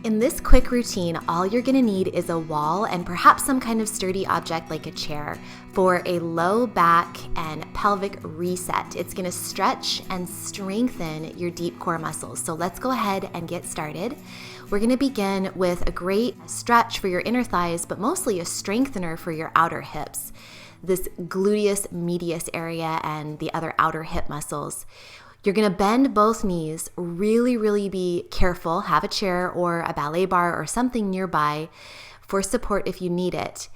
In this quick routine, all you're going to need is a wall and perhaps some kind of sturdy object like a chair for a low back and pelvic reset. It's going to stretch and strengthen your deep core muscles. So let's go ahead and get started. We're going to begin with a great stretch for your inner thighs, but mostly a strengthener for your outer hips, this gluteus medius area and the other outer hip muscles. You're going to bend both knees, really be careful, have a chair or a ballet bar or something nearby for support if you need it.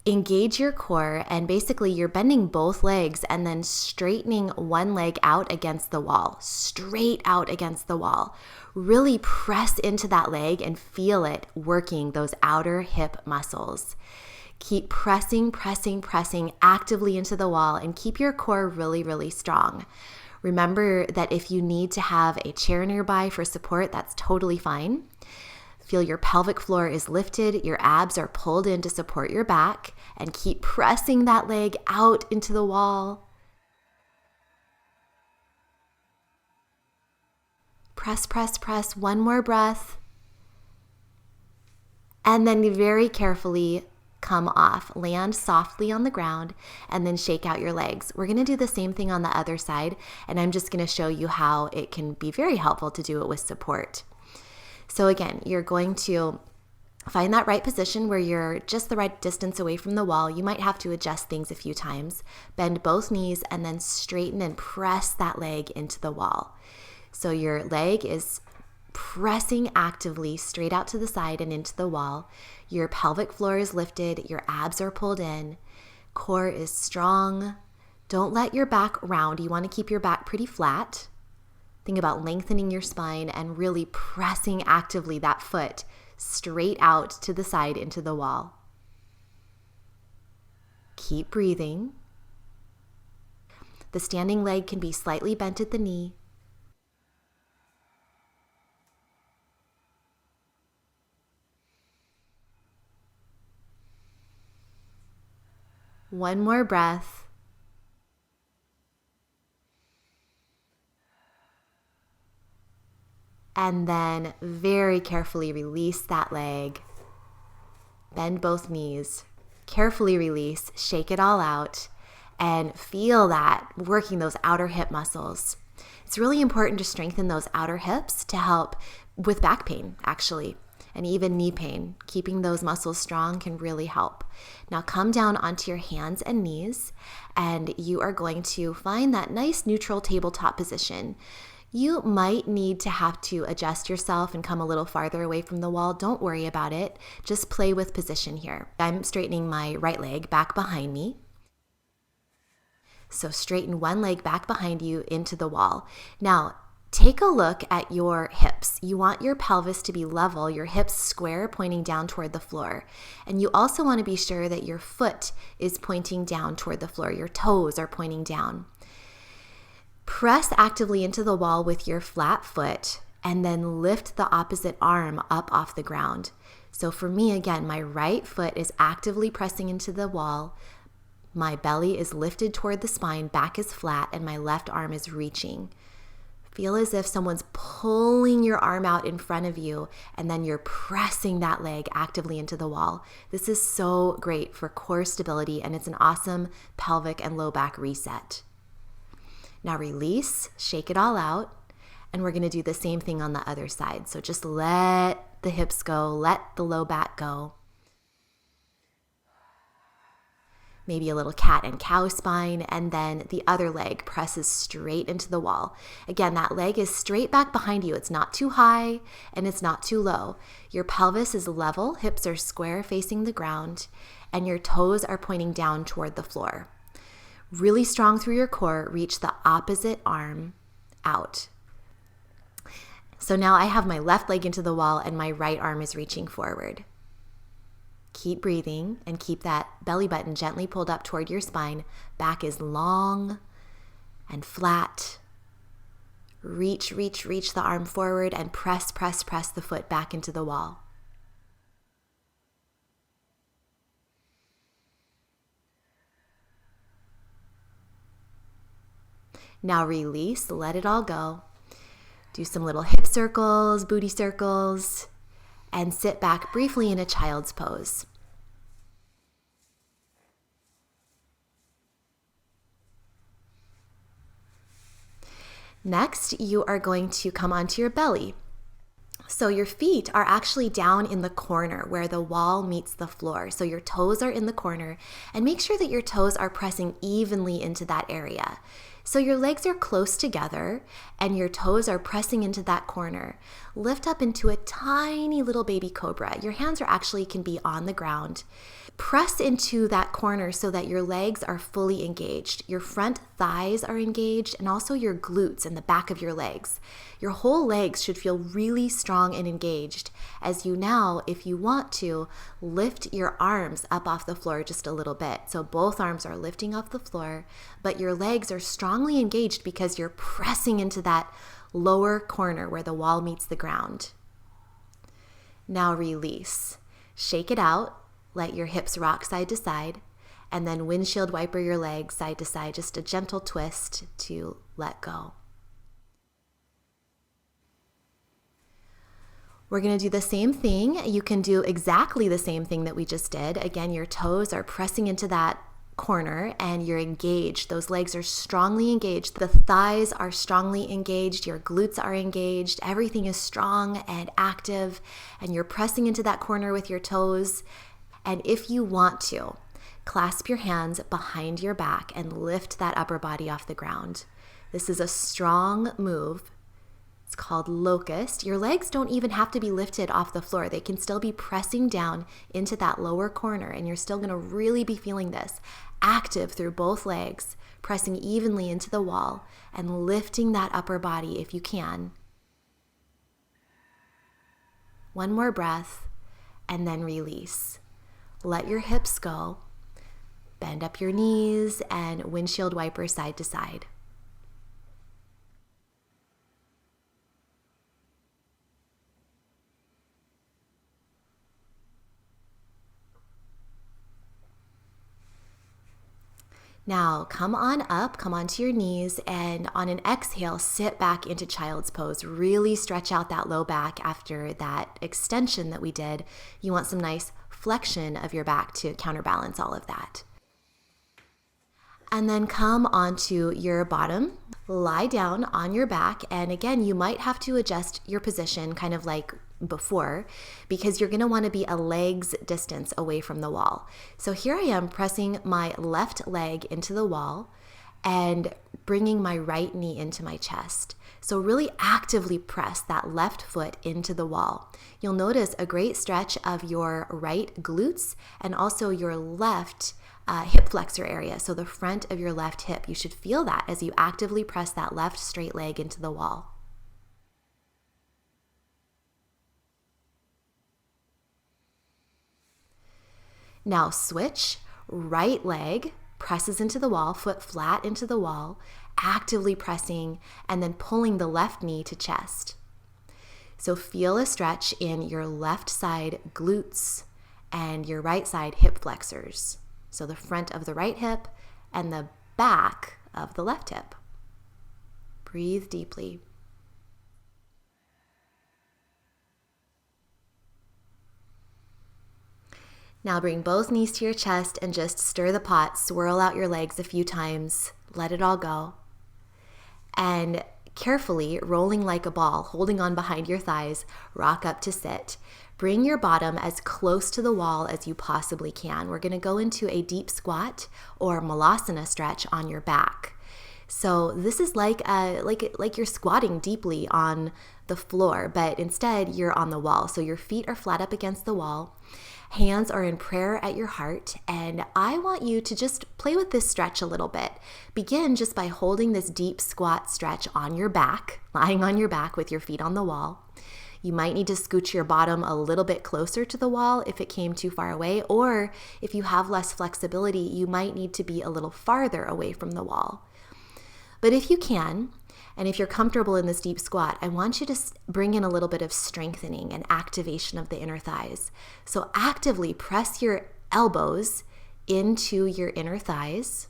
Engage your core, and basically you're bending both legs and then straightening one leg out against the wall, straight out against the wall. Really press into that leg and feel it working those outer hip muscles. Keep pressing actively into the wall and keep your core really strong. Remember that if you need to have a chair nearby for support, that's totally fine. Feel your pelvic floor is lifted, your abs are pulled in to support your back, and keep pressing that leg out into the wall. Press. One more breath. And then very carefully come off, land softly on the ground, and then shake out your legs. We're going to do the same thing on the other side, and I'm just going to show you how it can be very helpful to do it with support. So again, you're going to find that right position where you're just the right distance away from the wall. You might have to adjust things a few times. Bend both knees and then straighten and press that leg into the wall. So your leg is pressing actively straight out to the side and into the wall. Your pelvic floor is lifted, your abs are pulled in, core is strong. Don't let your back round. You want to keep your back pretty flat. Think about lengthening your spine and really pressing actively that foot straight out to the side into the wall. Keep breathing. The standing leg can be slightly bent at the knee. One more breath. And then very carefully release that leg. Bend both knees. Carefully release, shake it all out, and feel that working those outer hip muscles. It's really important to strengthen those outer hips to help with back pain, actually, and even knee pain. Keeping those muscles strong can really help. Now come down onto your hands and knees, and you are going to find that nice neutral tabletop position. You might need to have to adjust yourself and come a little farther away from the wall. Don't worry about it. Just play with position here. I'm straightening my right leg back behind me. So straighten one leg back behind you into the wall. Now, take a look at your hips. You want your pelvis to be level, your hips square, pointing down toward the floor. And you also want to be sure that your foot is pointing down toward the floor. Your toes are pointing down. Press actively into the wall with your flat foot and then lift the opposite arm up off the ground. So for me, again, my right foot is actively pressing into the wall. My belly is lifted toward the spine, back is flat, and my left arm is reaching. Feel as if someone's pulling your arm out in front of you, and then you're pressing that leg actively into the wall. This is so great for core stability, and it's an awesome pelvic and low back reset. Now release, shake it all out, and we're going to do the same thing on the other side. So just let the hips go, let the low back go. Maybe a little cat and cow spine, and then the other leg presses straight into the wall. Again, that leg is straight back behind you. It's not too high and it's not too low. Your pelvis is level, hips are square facing the ground, and your toes are pointing down toward the floor. Really strong through your core, reach the opposite arm out. So now I have my left leg into the wall and my right arm is reaching forward. Keep breathing and keep that belly button gently pulled up toward your spine. Back is long and flat. Reach the arm forward and press the foot back into the wall. Now release, let it all go. Do some little hip circles, booty circles, and sit back briefly in a child's pose. Next, you are going to come onto your belly. So your feet are actually down in the corner where the wall meets the floor. So your toes are in the corner, and make sure that your toes are pressing evenly into that area. So your legs are close together and your toes are pressing into that corner. Lift up into a tiny little baby cobra. Your hands can be on the ground. Press into that corner so that your legs are fully engaged. Your front thighs are engaged, and also your glutes and the back of your legs. Your whole legs should feel really strong and engaged as you now, if you want to, lift your arms up off the floor just a little bit. So both arms are lifting off the floor, but your legs are strongly engaged because you're pressing into that lower corner where the wall meets the ground. Now release. Shake it out. Let your hips rock side to side, and then windshield wiper your legs side to side, just a gentle twist to let go. We're going to do the same thing. You can do exactly the same thing that we just did. Again, your toes are pressing into that corner and you're engaged. Those legs are strongly engaged. The thighs are strongly engaged. Your glutes are engaged. Everything is strong and active, and you're pressing into that corner with your toes. And if you want to, clasp your hands behind your back and lift that upper body off the ground. This is a strong move. It's called Locust. Your legs don't even have to be lifted off the floor. They can still be pressing down into that lower corner, and you're still going to really be feeling this. Active through both legs, pressing evenly into the wall and lifting that upper body if you can. One more breath, and then release. Let your hips go, bend up your knees, and windshield wiper side to side. Now come on up, come onto your knees, and on an exhale, sit back into child's pose. Really stretch out that low back after that extension that we did. You want some nice flexion of your back to counterbalance all of that. And then come onto your bottom, lie down on your back, and again, you might have to adjust your position kind of like before, because you're going to want to be a leg's distance away from the wall. So here I am pressing my left leg into the wall and bringing my right knee into my chest. So really actively press that left foot into the wall. You'll notice a great stretch of your right glutes and also your left hip flexor area. So the front of your left hip, you should feel that as you actively press that left straight leg into the wall. Now switch, right leg presses into the wall, foot flat into the wall, actively pressing and then pulling the left knee to chest. So feel a stretch in your left side glutes and your right side hip flexors. So the front of the right hip and the back of the left hip. Breathe deeply. Now bring both knees to your chest and just stir the pot, swirl out your legs a few times, let it all go. And carefully, rolling like a ball, holding on behind your thighs, rock up to sit. Bring your bottom as close to the wall as you possibly can. We're going to go into a deep squat or malasana stretch on your back. So this is like you're squatting deeply on the floor, but instead you're on the wall. So your feet are flat up against the wall. Hands are in prayer at your heart, and I want you to just play with this stretch a little bit. Begin just by holding this deep squat stretch on your back, lying on your back with your feet on the wall. You might need to scooch your bottom a little bit closer to the wall if it came too far away, or if you have less flexibility, you might need to be a little farther away from the wall. But if you can, and if you're comfortable in this deep squat, I want you to bring in a little bit of strengthening and activation of the inner thighs. So actively press your elbows into your inner thighs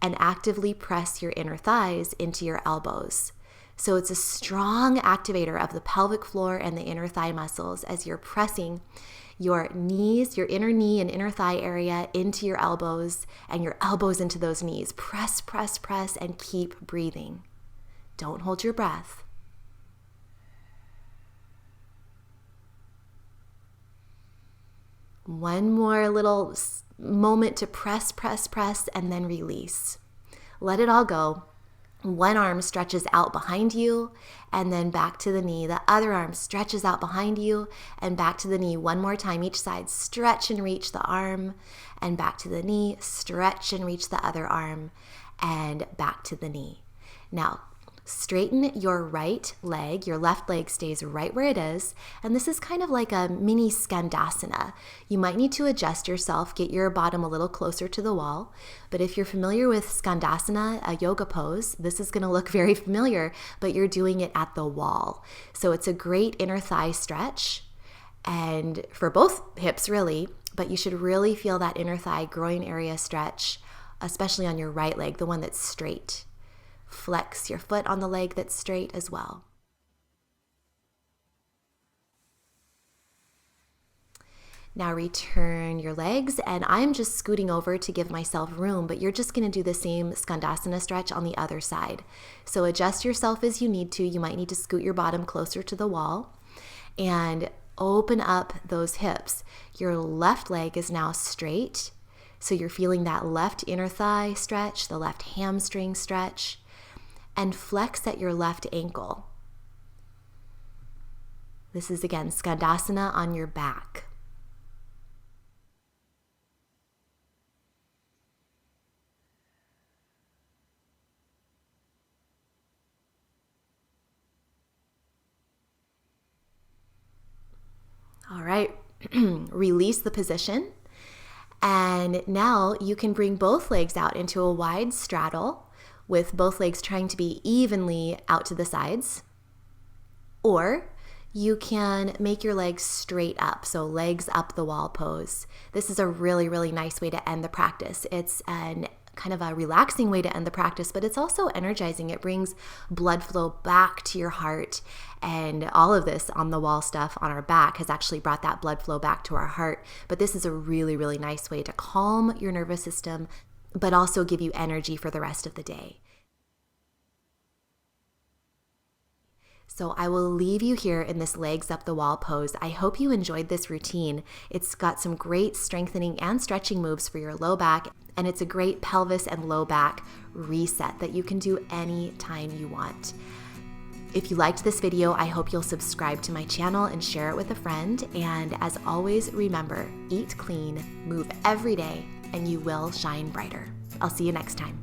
and actively press your inner thighs into your elbows. So it's a strong activator of the pelvic floor and the inner thigh muscles as you're pressing your knees, your inner knee and inner thigh area into your elbows and your elbows into those knees. Press, press, press, and keep breathing. Don't hold your breath. One more little moment to press, press, press, and then release. Let it all go. One arm stretches out behind you and then back to the knee. The other arm stretches out behind you and back to the knee. One more time each side. Stretch and reach the arm and back to the knee. Stretch and reach the other arm and back to the knee. Now, straighten your right leg. Your left leg stays right where it is. And this is kind of like a mini skandasana. You might need to adjust yourself, get your bottom a little closer to the wall. But if you're familiar with skandasana, a yoga pose, this is going to look very familiar, but you're doing it at the wall. So it's a great inner thigh stretch, and for both hips really, but you should really feel that inner thigh groin area stretch, especially on your right leg, the one that's straight. Flex your foot on the leg that's straight as well. Now return your legs, and I'm just scooting over to give myself room, but you're just going to do the same skandasana stretch on the other side. So adjust yourself as you need to. You might need to scoot your bottom closer to the wall and open up those hips. Your left leg is now straight, so you're feeling that left inner thigh stretch, the left hamstring stretch, and flex at your left ankle. This is again skandasana on your back. All right, release the position. And now you can bring both legs out into a wide straddle with both legs trying to be evenly out to the sides. Or you can make your legs straight up, so legs up the wall pose. This is a really, really nice way to end the practice. It's an kind of a relaxing way to end the practice, but it's also energizing. It brings blood flow back to your heart, and all of this on the wall stuff on our back has actually brought that blood flow back to our heart. But this is a really, really nice way to calm your nervous system, but also give you energy for the rest of the day. So I will leave you here in this legs up the wall pose. I hope you enjoyed this routine. It's got some great strengthening and stretching moves for your low back, and it's a great pelvis and low back reset that you can do anytime you want. If you liked this video, I hope you'll subscribe to my channel and share it with a friend. And as always, remember, eat clean, move every day, and you will shine brighter. I'll see you next time.